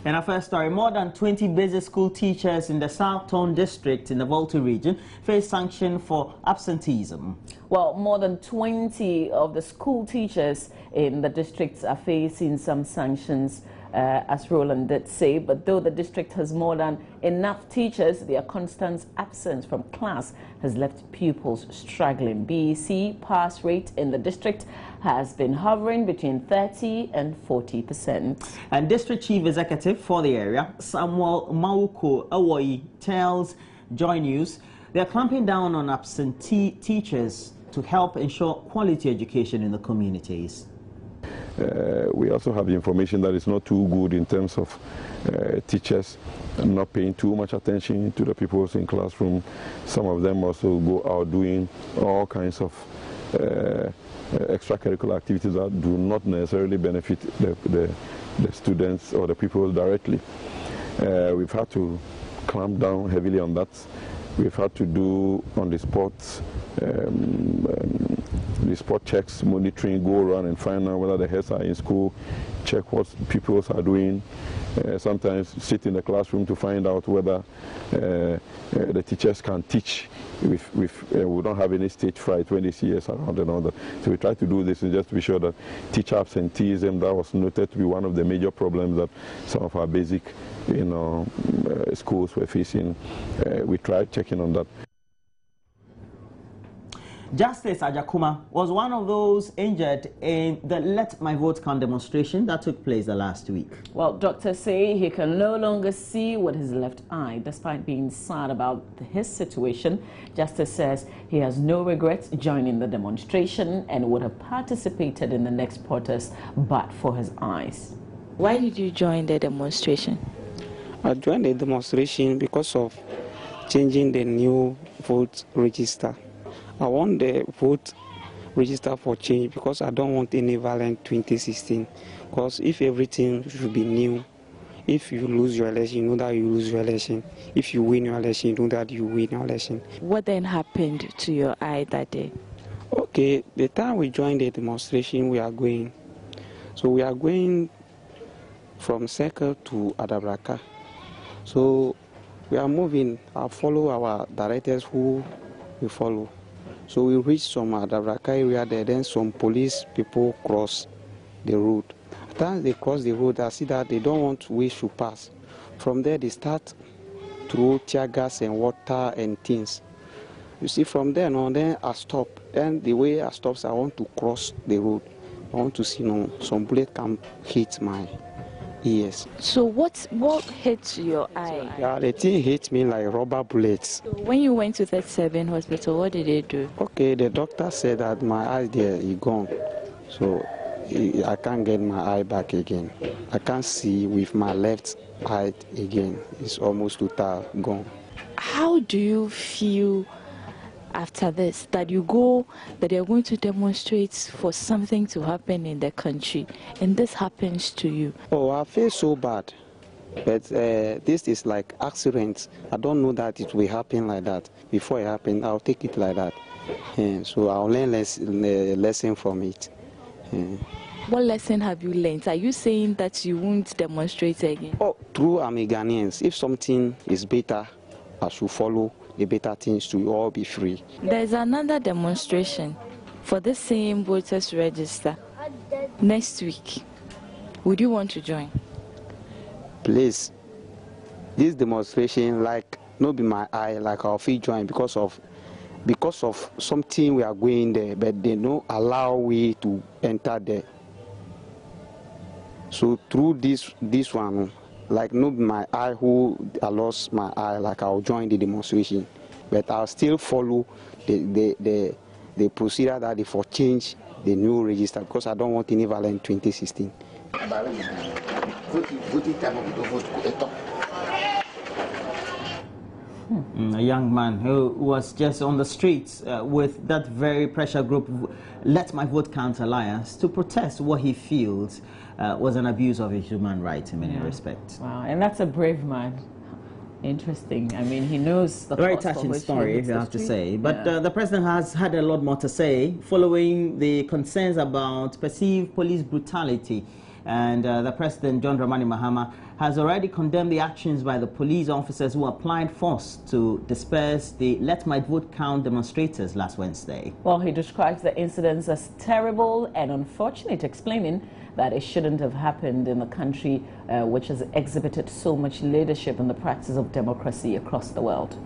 In our first story, more than 20 basic school teachers in the Southtown district in the Volta region face sanction for absenteeism. Well, more than 20 of the school teachers in the districts are facing some sanctions, as Roland did say. But though the district has more than enough teachers, their constant absence from class has left pupils struggling. BEC pass rate in the district has been hovering between 30% and 40%. And District Chief Executive for the area, Samuel Mauko Awoyi, tells Joy News they are clamping down on absentee teachers to help ensure quality education in the communities. We also have information that it's not too good in terms of teachers not paying too much attention to the people in classroom. Some of them also go out doing all kinds of extracurricular activities that do not necessarily benefit the students or the people directly. We've had to clamp down heavily on that. We've had to do on the spot checks, monitoring, go around and find out whether the heads are in school, check what pupils are doing, sometimes sit in the classroom to find out whether the teachers can teach. We don't have any stage fright when they see us around and all that. So we try to do this just to be sure that teacher absenteeism, that was noted to be one of the major problems that some of our basic schools were facing. We tried checking on that. Justice Ajakuma was one of those injured in the Let My Vote Count demonstration that took place the last week. Well, doctors say he can no longer see with his left eye. Despite being sad about his situation, Justice says he has no regrets joining the demonstration and would have participated in the next protest but for his eyes. Why did you join the demonstration? I joined the demonstration because of changing the new vote register. I want the vote register for change because I don't want any violent 2016. Because if everything should be new, if you lose your election, you know that you lose your election. If you win your election, you know that you win your election. What then happened to your eye that day? Okay, the time we joined the demonstration, we are going. So we are going from Circle to Adabraka. So we are moving. I follow our directors who we follow. So we reached some Adabraka area there, then some police people cross the road. After they cross the road, I see that they don't want we should pass. From there, they start through tear gas and water and things. You see, from there on, then I stop. Then the way I stop, I want to cross the road. I want to see some bullet can hit my ears. So what hit your eye? Yeah, the thing hit me like rubber bullets. So when you went to 37 hospital, what did they do? Okay, the doctor said that my eye there is gone. So I can't get my eye back again. I can't see with my left eye again. It's almost total gone. How do you feel after this, that you're going to demonstrate for something to happen in the country, and this happens to you? Oh, I feel so bad, but this is like accident. I don't know that it will happen like that. Before it happens, I'll take it like that. So I'll learn a lesson from it. What lesson have you learned? Are you saying that you won't demonstrate again? Oh, true, I'm a Ghanaian. If something is better, I should follow the better things to all be free. There's another demonstration for the same voters register next week. Would you want to join? Please, this demonstration, like, not be my eye, like I'll feel join because of something we are going there, but they don't allow we to enter there. So through this one, like not my eye who I lost my eye, like I'll join the demonstration, but I'll still follow the procedure that they for change the new register because I don't want any violent 2016. A young man who was just on the streets with that very pressure group, Let My Vote Count Alliance, to protest what he feels was an abuse of his human rights in many respects. Wow, and that's a brave man. Interesting. I mean, he knows the very touching story, if you have to say. But the president has had a lot more to say following the concerns about perceived police brutality And the President, John Mahama, has already condemned the actions by the police officers who applied force to disperse the Let My Vote Count demonstrators last Wednesday. Well, he describes the incidents as terrible and unfortunate, explaining that it shouldn't have happened in a country which has exhibited so much leadership in the practice of democracy across the world.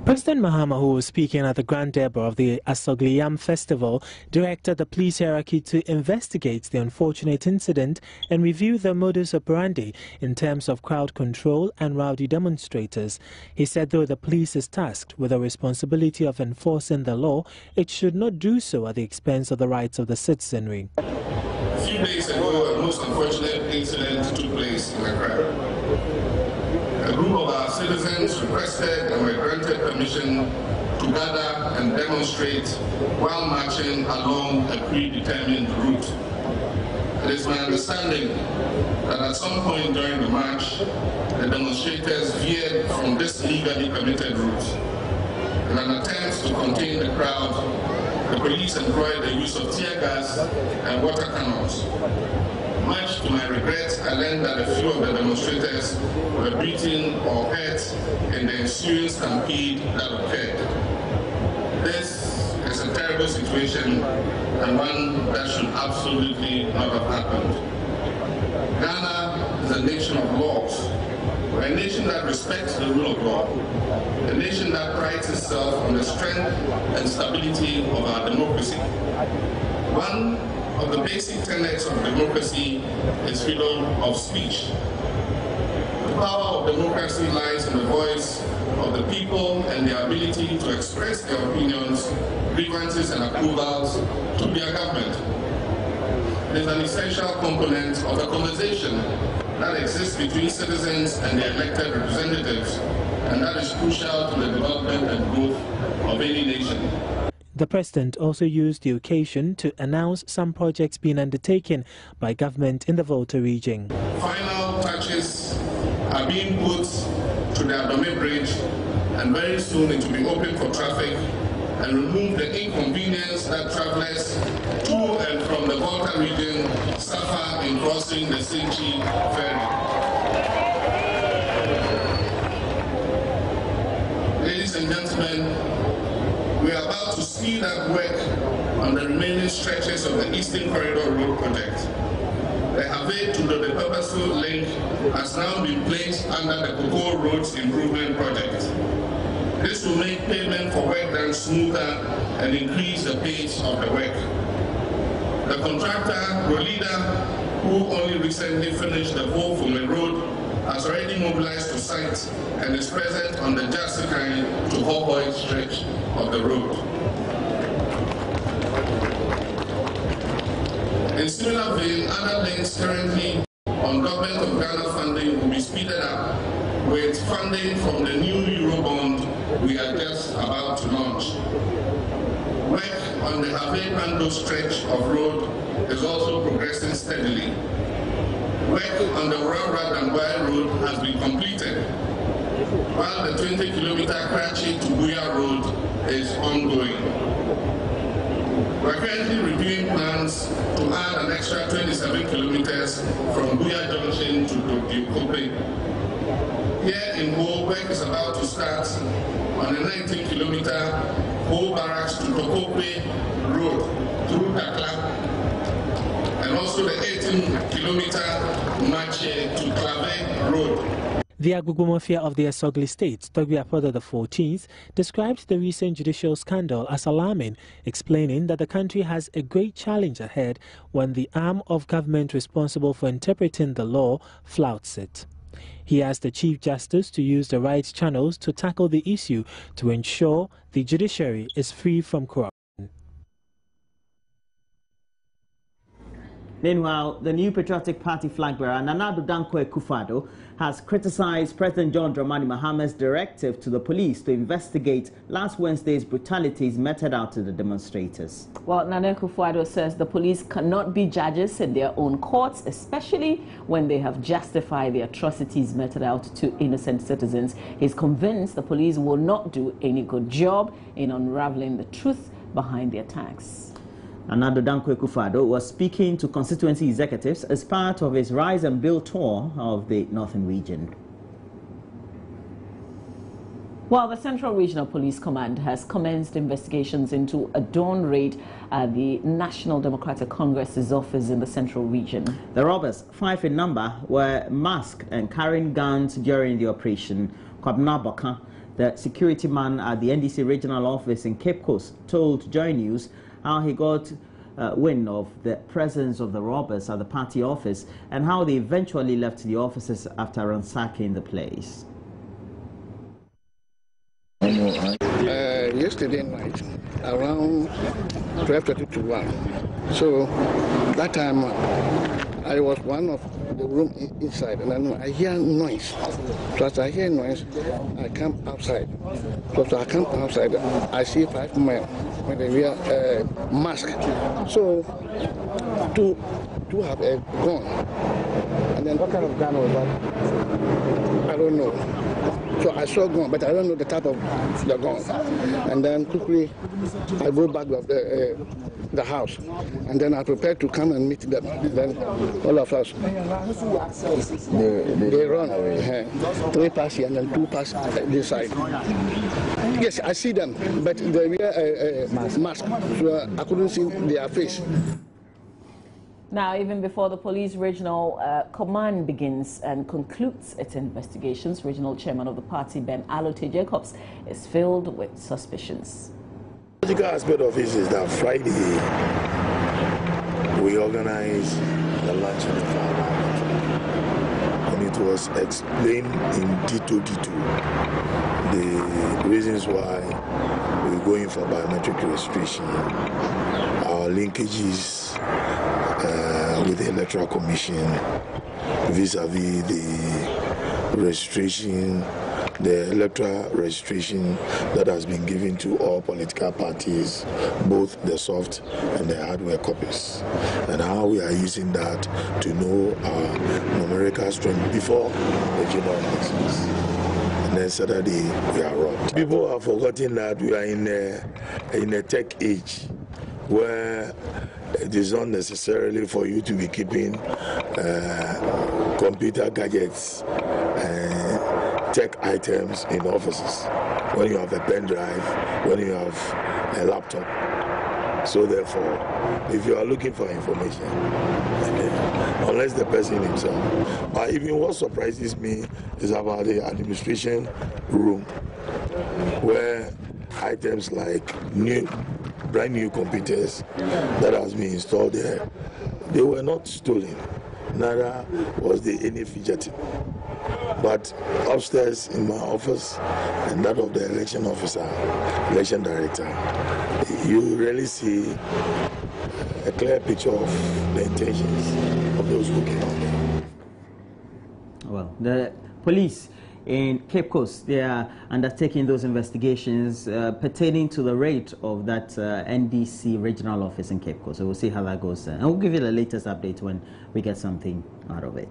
President Mahama, who was speaking at the Grand Debate of the Asogliyam Festival, directed the police hierarchy to investigate the unfortunate incident and review the modus operandi in terms of crowd control and rowdy demonstrators. He said though the police is tasked with the responsibility of enforcing the law, it should not do so at the expense of the rights of the citizenry. A few days ago, a most unfortunate incident took place in Accra. A group of our citizens requested and were granted permission to gather and demonstrate while marching along a predetermined route. It is my understanding that at some point during the march, the demonstrators veered from this legally permitted route. In an attempt to contain the crowd, the police employed the use of tear gas and water cannons. Much to my regret, I learned that a few of the demonstrators were beaten or hurt in the ensuing stampede that occurred. This is a terrible situation and one that should absolutely not have happened. Ghana is a nation of laws. We're a nation that respects the rule of law, a nation that prides itself on the strength and stability of our democracy. One of the basic tenets of democracy is freedom of speech. The power of democracy lies in the voice of the people and their ability to express their opinions, grievances and approvals to their government. It is an essential component of the conversation that exists between citizens and their elected representatives, and that is crucial to the development and growth of any nation. The President also used the occasion to announce some projects being undertaken by government in the Volta region. Final touches are being put to the Addo Bridge, and very soon it will be open for traffic and remove the inconvenience that travelers to and from the Volta region suffer in crossing the Sinchi ferry. Ladies and gentlemen, we are about to speed up work on the remaining stretches of the Eastern Corridor Road project. The Have to the purposeful link has now been placed under the Cocoa Roads Improvement Project. This will make payment for work done smoother and increase the pace of the work. The contractor, Rolida, who only recently finished the whole Fume Road, has already mobilized to site and is present on the Jasikai to Hoboy stretch of the road. In similar vein, other links currently on Government of Ghana funding will be speeded up with funding from the new Eurobond we are just about to launch. Work on the Have-Pando stretch of road is also progressing steadily. Work on the Rara-Dangwai road has been completed, while the 20-kilometer Karachi to Buya road is ongoing. We're currently reviewing plans to add an extra 27 kilometers from Buya Junction to Diokope. Here in Ho, work is about to start on the 19-kilometer Ho Barracks to Tokope road through Dakla, and also the 18-kilometer Mache to Clave road. The Agogo Mafia of the Asogli State, Togbiapoda the 14th, described the recent judicial scandal as alarming, explaining that the country has a great challenge ahead when the arm of government responsible for interpreting the law flouts it. He asked the Chief Justice to use the right channels to tackle the issue to ensure the judiciary is free from corruption. Meanwhile, the new Patriotic Party flag bearer, Nana Addo Akuffo, has criticized President John Mahama's directive to the police to investigate last Wednesday's brutalities meted out to the demonstrators. Well, Nana Akuffo says the police cannot be judges in their own courts, especially when they have justified the atrocities meted out to innocent citizens. He's convinced the police will not do any good job in unraveling the truth behind the attacks. And Addo Akuffo was speaking to constituency executives as part of his Rise and Build tour of the Northern Region. Well, the Central Regional Police Command has commenced investigations into a dawn raid at the National Democratic Congress's office in the Central Region. The robbers, 5 in number, were masked and carrying guns during the operation. Kwabna Boka, the security man at the NDC regional office in Cape Coast, told Joy News how he got wind of the presence of the robbers at the party office and how they eventually left the offices after ransacking the place. Yesterday night, around 12:30 to 1. So that time I was one of the room inside, and then I hear noise. So as I hear noise, I come outside. So as I come outside, I see 5 men when they wear a mask. So two have a gun. And then what kind of gun was that? I don't know. So I saw gun, but I don't know the type of the gun. And then quickly I go back to the house, and then I prepared to come and meet them. Then all of us they run away. 3 pass here and then 2 pass this side. Yes, I see them, but they wear a mask, so I couldn't see their face. Now, even before the police regional command begins and concludes its investigations, regional chairman of the party, Ben Alote Jacobs, is filled with suspicions. The political aspect of it is that Friday we organized the lunch in the farm, and it was explained in detail the reasons why we're going for biometric registration, our linkages with the Electoral Commission vis-a-vis the registration, the electoral registration that has been given to all political parties, both the soft and the hardware copies, and how we are using that to know our numerical strength before the general elections. And then Saturday we are robbed. People have forgotten that we are in a tech age where it is not necessarily for you to be keeping computer gadgets and tech items in offices when you have a pen drive, when you have a laptop. So therefore, if you are looking for information, unless the person himself. But even what surprises me is about the administration room, where items like brand new computers that has been installed there, they were not stolen, neither was there any fidgeting. But upstairs in my office and that of the election officer, election director, you really see a clear picture of the intentions of those who came out there. Well, the police in Cape Coast, they are undertaking those investigations pertaining to the raid of that NDC regional office in Cape Coast. So we'll see how that goes. And we'll give you the latest update when we get something out of it.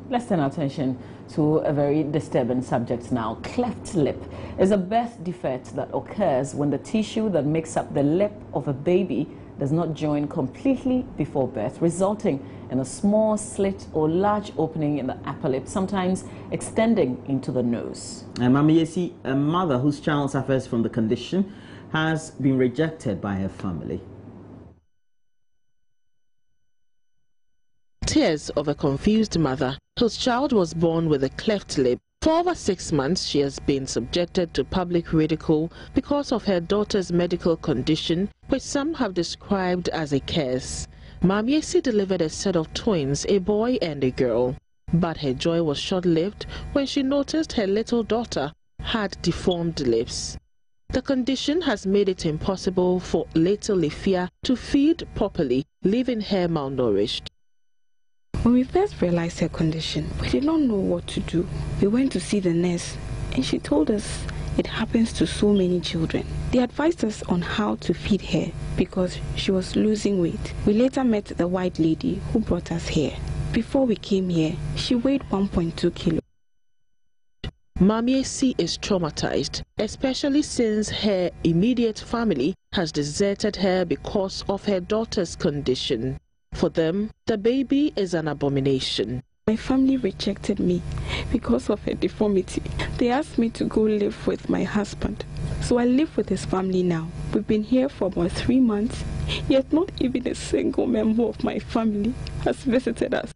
Let's turn our attention to a very disturbing subject now. Cleft lip is a birth defect that occurs when the tissue that makes up the lip of a baby does not join completely before birth, resulting in a small slit or large opening in the upper lip, sometimes extending into the nose. And Mamiesi, a mother whose child suffers from the condition, has been rejected by her family. Tears of a confused mother whose child was born with a cleft lip. For over 6 months, she has been subjected to public ridicule because of her daughter's medical condition, which some have described as a curse. Mamiesi delivered a set of twins, a boy and a girl. But her joy was short-lived when she noticed her little daughter had deformed lips. The condition has made it impossible for little Lifia to feed properly, leaving her malnourished. When we first realized her condition, we did not know what to do. We went to see the nurse, and she told us it happens to so many children. They advised us on how to feed her because she was losing weight. We later met the white lady who brought us here. Before we came here, she weighed 1.2 kilos. Mamiesi is traumatized, especially since her immediate family has deserted her because of her daughter's condition. For them, the baby is an abomination. My family rejected me because of her deformity. They asked me to go live with my husband. So I live with his family now. We've been here for about 3 months, yet not even a single member of my family has visited us.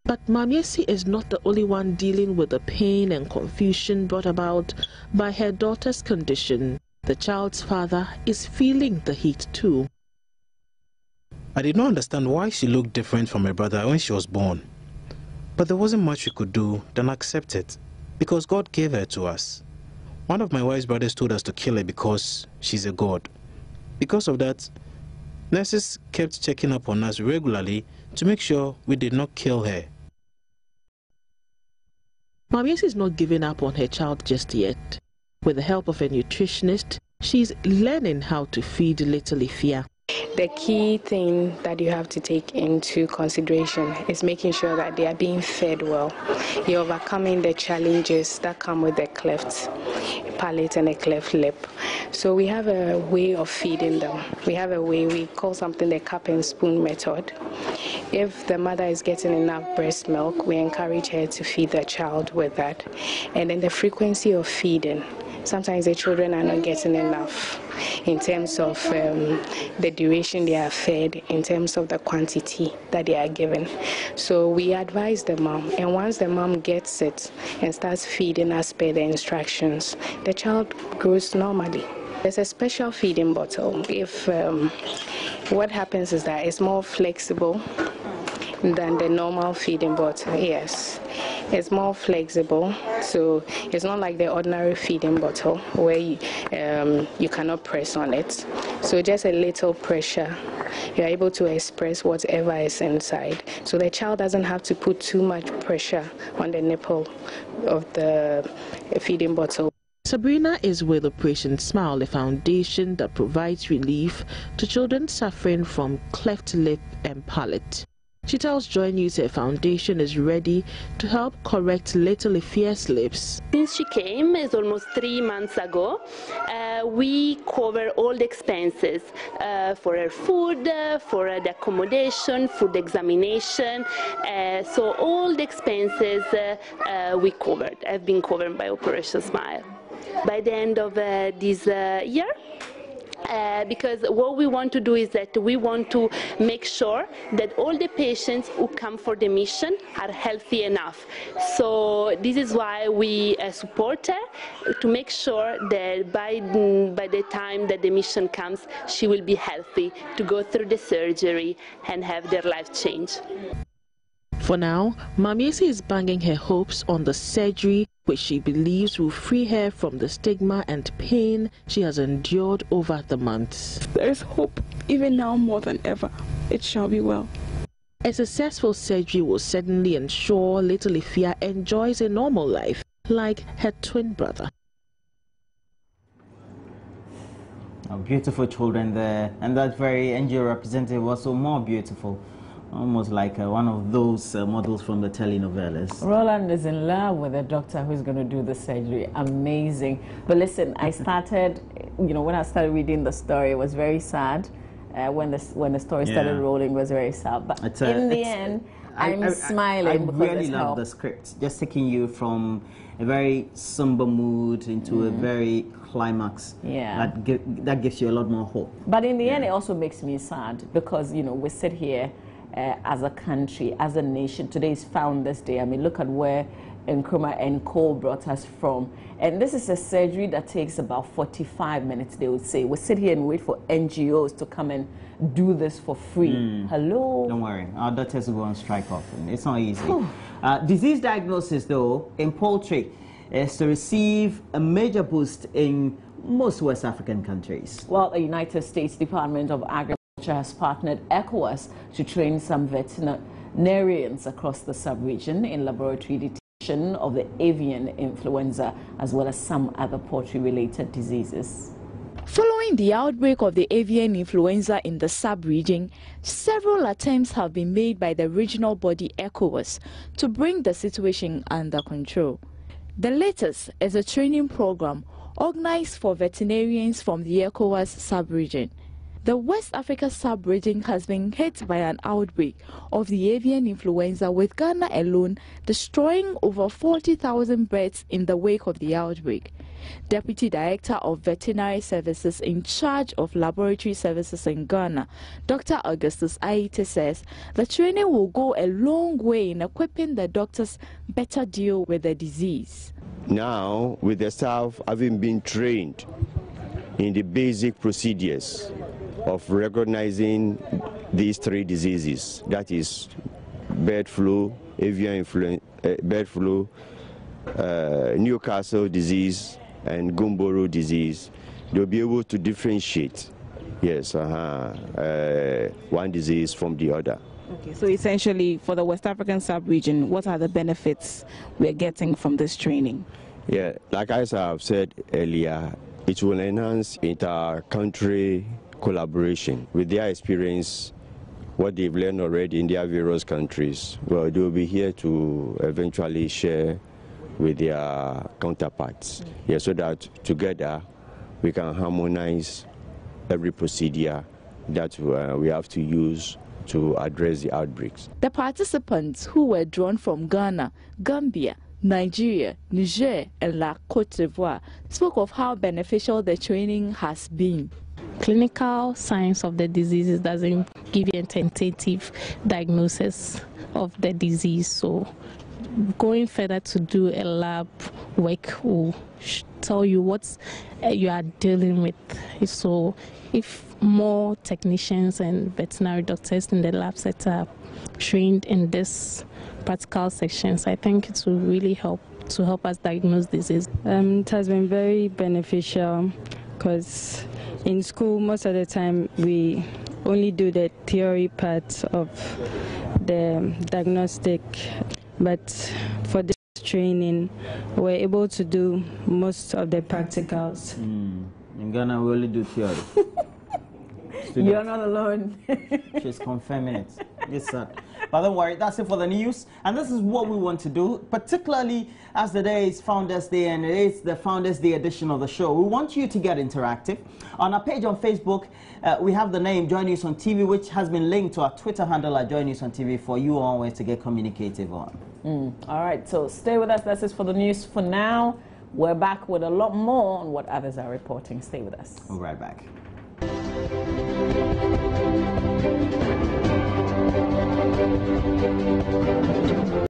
But Mamiesi is not the only one dealing with the pain and confusion brought about by her daughter's condition. The child's father is feeling the heat too. I did not understand why she looked different from her brother when she was born. But there wasn't much we could do than accept it, because God gave her to us. One of my wife's brothers told us to kill her because she's a god. Because of that, nurses kept checking up on us regularly to make sure we did not kill her. Mamiesi is not giving up on her child just yet. With the help of a nutritionist, she's learning how to feed little Ifia. The key thing that you have to take into consideration is making sure that they are being fed well. You're overcoming the challenges that come with the cleft palate and a cleft lip. So we have a way of feeding them. We have a way, we call something the cup and spoon method. If the mother is getting enough breast milk, we encourage her to feed the child with that. And then the frequency of feeding. Sometimes the children are not getting enough in terms of the duration they are fed, in terms of the quantity that they are given. So we advise the mom, and once the mom gets it and starts feeding as per the instructions, the child grows normally. There's a special feeding bottle. If what happens is that it's more flexible than the normal feeding bottle. Yes, it's more flexible, so it's not like the ordinary feeding bottle where you cannot press on it. So just a little pressure, you're able to express whatever is inside. So the child doesn't have to put too much pressure on the nipple of the feeding bottle. Sabrina is with Operation Smile, a foundation that provides relief to children suffering from cleft lip and palate. She tells Joy News her foundation is ready to help correct little Ifia's lips. Since she came, it's almost 3 months ago, we cover all the expenses for her food, for the accommodation, food examination. So all the expenses we covered, have been covered by Operation Smile. By the end of this year, because what we want to do is that we want to make sure that all the patients who come for the mission are healthy enough. So this is why we support her to make sure that by the time that the mission comes, she will be healthy to go through the surgery and have their life change. For now, Mamiesi is banging her hopes on the surgery, which she believes will free her from the stigma and pain she has endured over the months. There is hope, even now more than ever. It shall be well. A successful surgery will certainly ensure little Ifia enjoys a normal life, like her twin brother. Oh, beautiful children there, and that very NGO representative was also more beautiful. Almost like one of those models from the telenovelas. Roland is in love with the doctor who's going to do the surgery. Amazing. But listen, I started, when I started reading the story, it was very sad. When the story started rolling, it was very sad. But in the end, I'm smiling because I really love the script. Just taking you from a very somber mood into a very climax. Yeah. That gives you a lot more hope. But in the end, it also makes me sad because, we sit here as a country, as a nation. Today is Founders Day. I mean, look at where Nkrumah and Co brought us from. And this is a surgery that takes about 45 minutes, they would say. We sit here and wait for NGOs to come and do this for free. Hello? Don't worry. Our doctors will go on strike often. It's not easy. Disease diagnosis, though, in poultry is to receive a major boost in most West African countries. Well, the United States Department of Agriculture has partnered ECOWAS to train some veterinarians across the sub-region in laboratory detection of the avian influenza, as well as some other poultry-related diseases. Following the outbreak of the avian influenza in the sub-region, several attempts have been made by the regional body ECOWAS to bring the situation under control. The latest is a training program organized for veterinarians from the ECOWAS sub-region. The West Africa sub-region has been hit by an outbreak of the avian influenza, with Ghana alone destroying over 40,000 birds in the wake of the outbreak. Deputy Director of Veterinary Services in charge of laboratory services in Ghana, Dr. Augustus Aite, says the training will go a long way in equipping the doctors better deal with the disease. Now, with the staff having been trained in the basic procedures of recognizing these three diseases, that is bird flu, avian influenza, bird flu, Newcastle disease, and Gumboro disease, they'll be able to differentiate, yes, one disease from the other. Okay, so essentially for the West African sub-region, what are the benefits we're getting from this training? Yeah, like I have said earlier, it will enhance inter-country collaboration. With their experience, what they've learned already in their various countries, well, they will be here to eventually share with their counterparts, yeah, so that together we can harmonize every procedure that we have to use to address the outbreaks. The participants, who were drawn from Ghana, Gambia, Nigeria, Niger, and La Côte d'Ivoire, spoke of how beneficial the training has been. Clinical signs of the diseases doesn't give you a tentative diagnosis of the disease, so going further to do a lab work will tell you what you are dealing with. So if more technicians and veterinary doctors in the lab set are trained in this practical sections, I think it will really help us diagnose disease. It has been very beneficial because in school most of the time we only do the theory part of the diagnostic, but for this training we're able to do most of the practicals. In Ghana we only do theory. You're not alone. She's confirming it. Yes, sir. But don't worry, that's it for the news. And this is what we want to do, particularly as the day is Founders Day and it is the Founders Day edition of the show. We want you to get interactive. On our page on Facebook, we have the name Joy News on TV, which has been linked to our Twitter handle at Joy News on TV for you always to get communicative on. All right, so stay with us. That's it for the news for now. We're back with a lot more on what others are reporting. Stay with us. We'll be right back.